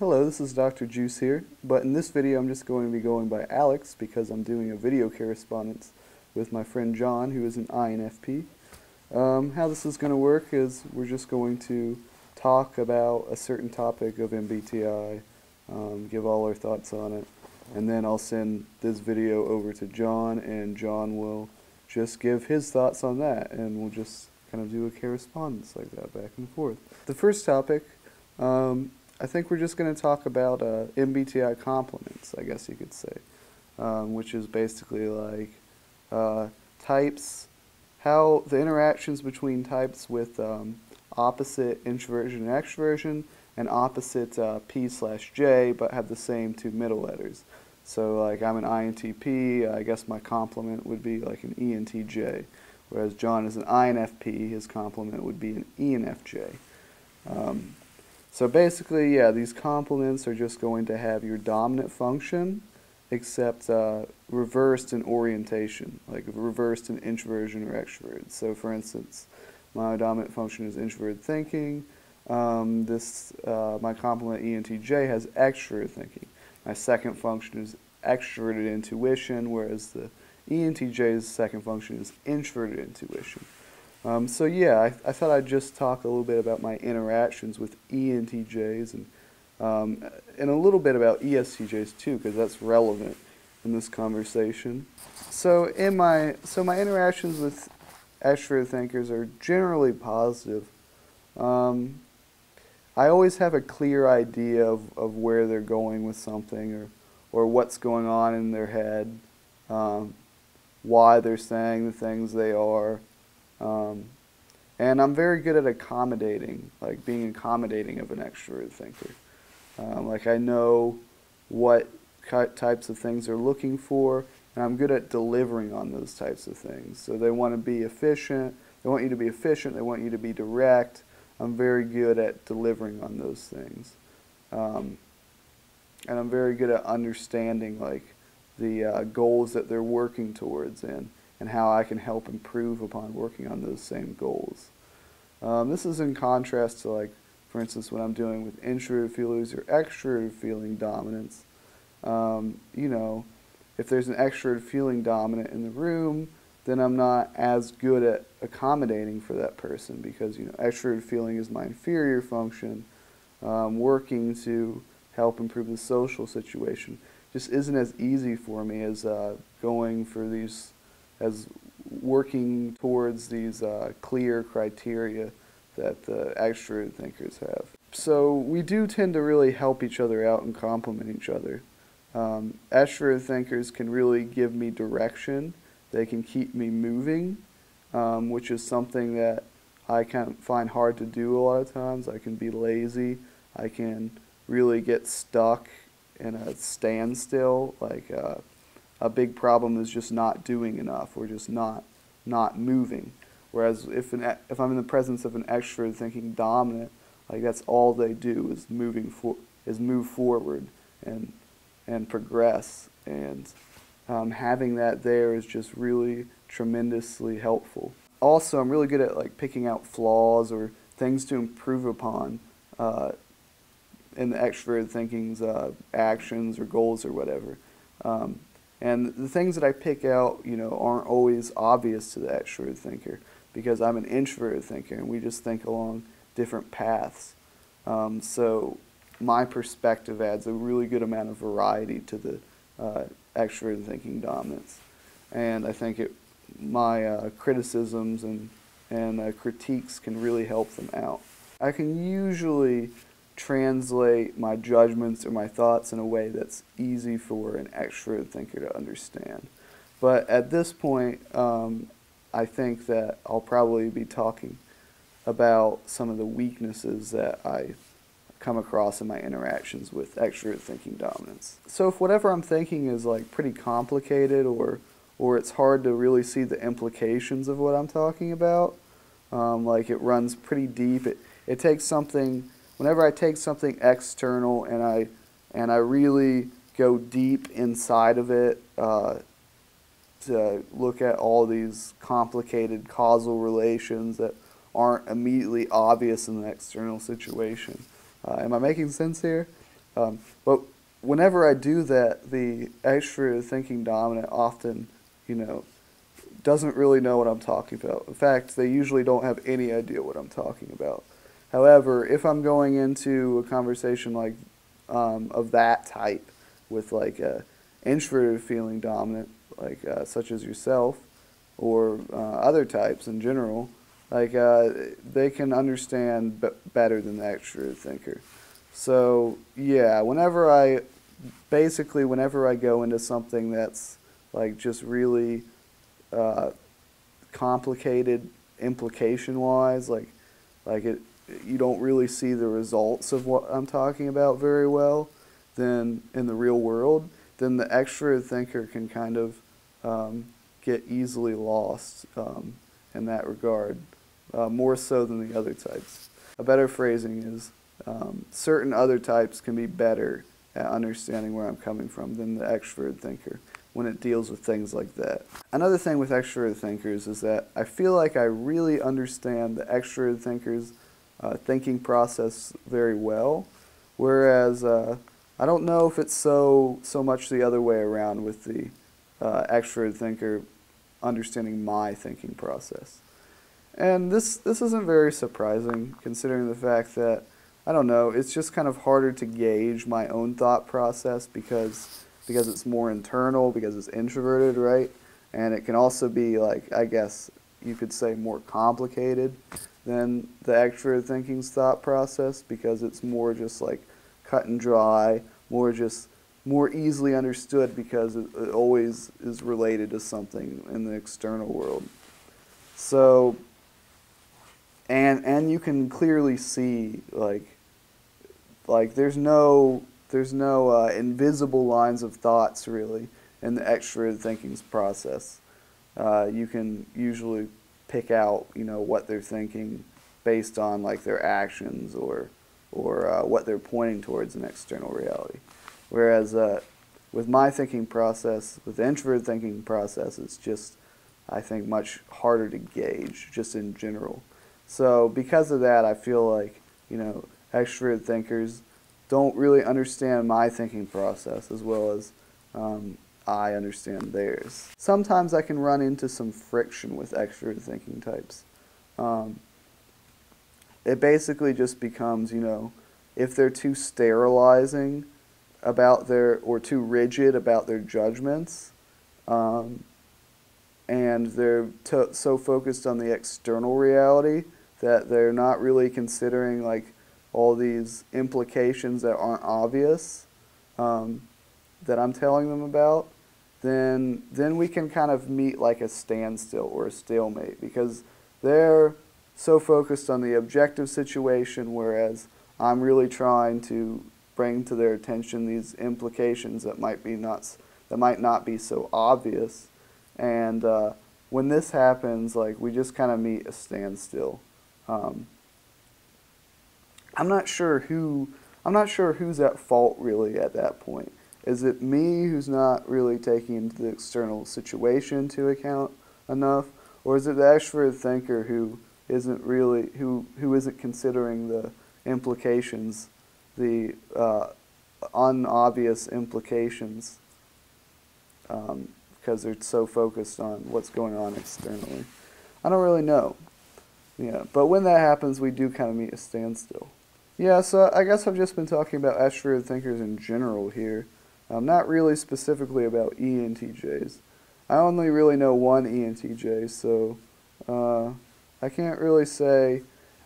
Hello, this is Dr. Juice here, but in this video I'm just going to be going by Alex because I'm doing a video correspondence with my friend John, who is an INFP. How this is going to work is we're just going to talk about a certain topic of MBTI, give all our thoughts on it, and then I'll send this video over to John, and John will just give his thoughts on that, and we'll just kind of do a correspondence like that, back and forth. The first topic, I think we're just going to talk about MBTI complements, I guess you could say, which is basically like types, how the interactions between types with opposite introversion and extroversion, and opposite P/J, but have the same two middle letters. So like I'm an INTP, I guess my complement would be like an ENTJ, whereas John is an INFP, his complement would be an ENFJ. So basically, yeah, these complements are just going to have your dominant function, except reversed in orientation, like reversed in introversion or extroverted. So for instance, my dominant function is introverted thinking. My complement ENTJ has extroverted thinking. My second function is extroverted intuition, whereas the ENTJ's second function is introverted intuition. So yeah, I thought I'd just talk a little bit about my interactions with ENTJs and a little bit about ESTJs too, because that's relevant in this conversation. So my interactions with extroverted thinkers are generally positive. I always have a clear idea of where they're going with something, or what's going on in their head, why they're saying the things they are. And I'm very good at accommodating, like being accommodating of an extroverted thinker. Like I know what types of things they're looking for, and I'm good at delivering on those types of things. So they want to be efficient, they want you to be efficient, they want you to be direct. I'm very good at delivering on those things. And I'm very good at understanding like the goals that they're working towards and how I can help improve upon working on those same goals. This is in contrast to, like, for instance, what I'm doing with introverted feelers or extroverted feeling dominance. You know, if there's an extroverted feeling dominant in the room, then I'm not as good at accommodating for that person because, you know, extroverted feeling is my inferior function. Working to help improve the social situation just isn't as easy for me as working towards these clear criteria that the extroverted thinkers have. So we do tend to really help each other out and complement each other. Extroverted thinkers can really give me direction. They can keep me moving, which is something that I kind of find hard to do a lot of times. I can be lazy. I can really get stuck in a standstill, like a big problem is just not doing enough or just not moving. Whereas if I'm in the presence of an extroverted thinking dominant, like that's all they do is move forward and progress, and having that there is just really tremendously helpful. Also, I'm really good at like picking out flaws or things to improve upon in the extroverted thinking's actions or goals or whatever. And the things that I pick out, you know, aren't always obvious to the extroverted thinker because I'm an introverted thinker and we just think along different paths. So my perspective adds a really good amount of variety to the extroverted thinking dominance. And I think my criticisms and critiques can really help them out. I can usually translate my judgments or my thoughts in a way that's easy for an extroverted thinker to understand. But at this point, I think that I'll probably be talking about some of the weaknesses that I come across in my interactions with extroverted thinking dominance. So if whatever I'm thinking is like pretty complicated or it's hard to really see the implications of what I'm talking about, like it runs pretty deep, it takes something. Whenever I take something external and I really go deep inside of it to look at all these complicated causal relations that aren't immediately obvious in the external situation. Am I making sense here? But whenever I do that, the extra thinking dominant often, doesn't really know what I'm talking about. In fact, they usually don't have any idea what I'm talking about. However, if I'm going into a conversation like of that type with like a introverted feeling dominant, like such as yourself, or other types in general, like they can understand better than the extroverted thinker. So yeah, whenever I go into something that's like just really uh, complicated implication wise, like it, you don't really see the results of what I'm talking about very well, then in the real world, then the extroverted thinker can kind of get easily lost in that regard, more so than the other types. A better phrasing is certain other types can be better at understanding where I'm coming from than the extroverted thinker when it deals with things like that. Another thing with extroverted thinkers is that I feel like I really understand the extroverted thinkers' thinking process very well, whereas I don't know if it's so much the other way around with the extroverted thinker understanding my thinking process. And this isn't very surprising considering the fact that, I don't know, it's just kind of harder to gauge my own thought process because it's more internal, because it's introverted, right? And it can also be, like, I guess you could say more complicated than the extroverted thinking's thought process because it's more just like cut and dry, more easily understood because it always is related to something in the external world. So, and you can clearly see like there's no invisible lines of thoughts really in the extroverted thinking's process. You can usually pick out what they're thinking based on like their actions or what they're pointing towards in external reality. Whereas with my thinking process, with the introverted thinking process, it's just, I think, much harder to gauge just in general. So because of that, I feel like extroverted thinkers don't really understand my thinking process as well as I understand theirs. Sometimes I can run into some friction with extroverted thinking types. It basically just becomes, if they're too sterilizing about or too rigid about their judgments, and they're so focused on the external reality that they're not really considering like all these implications that aren't obvious that I'm telling them about, then we can kind of meet like a standstill or a stalemate because they're so focused on the objective situation, whereas I'm really trying to bring to their attention these implications that might not be so obvious. And when this happens, like we just kind of meet a standstill. I'm not sure who's at fault really at that point. Is it me who's not really taking into the external situation into account enough, or is it the extroverted thinker who isn't considering the implications, the unobvious implications, because they're so focused on what's going on externally? I don't really know. Yeah, but when that happens, we do kind of meet a standstill. Yeah, so I guess I've just been talking about extroverted thinkers in general here, not really specifically about ENTJs. I only really know one ENTJ, so I can't really say.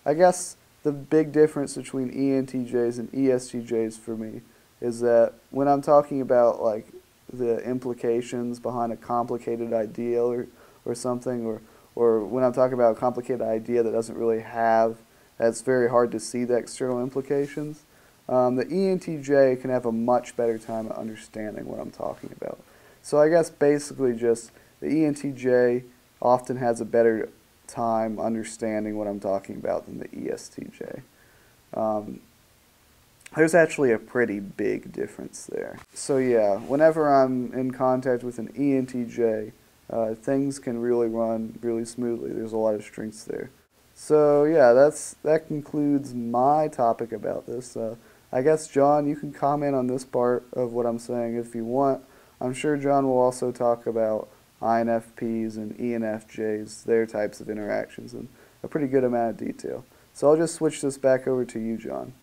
I guess the big difference between ENTJs and ESTJs for me is that when I'm talking about like the implications behind a complicated idea or something, or when I'm talking about a complicated idea that doesn't really have, that's very hard to see the external implications, the ENTJ can have a much better time at understanding what I'm talking about. So I guess basically just the ENTJ often has a better time understanding what I'm talking about than the ESTJ. There's actually a pretty big difference there. So yeah, whenever I'm in contact with an ENTJ, things can really run really smoothly. There's a lot of strengths there. So yeah, that concludes my topic about this. I guess, John, you can comment on this part of what I'm saying if you want. I'm sure John will also talk about INFPs and ENFJs, their types of interactions, in a pretty good amount of detail. So I'll just switch this back over to you, John.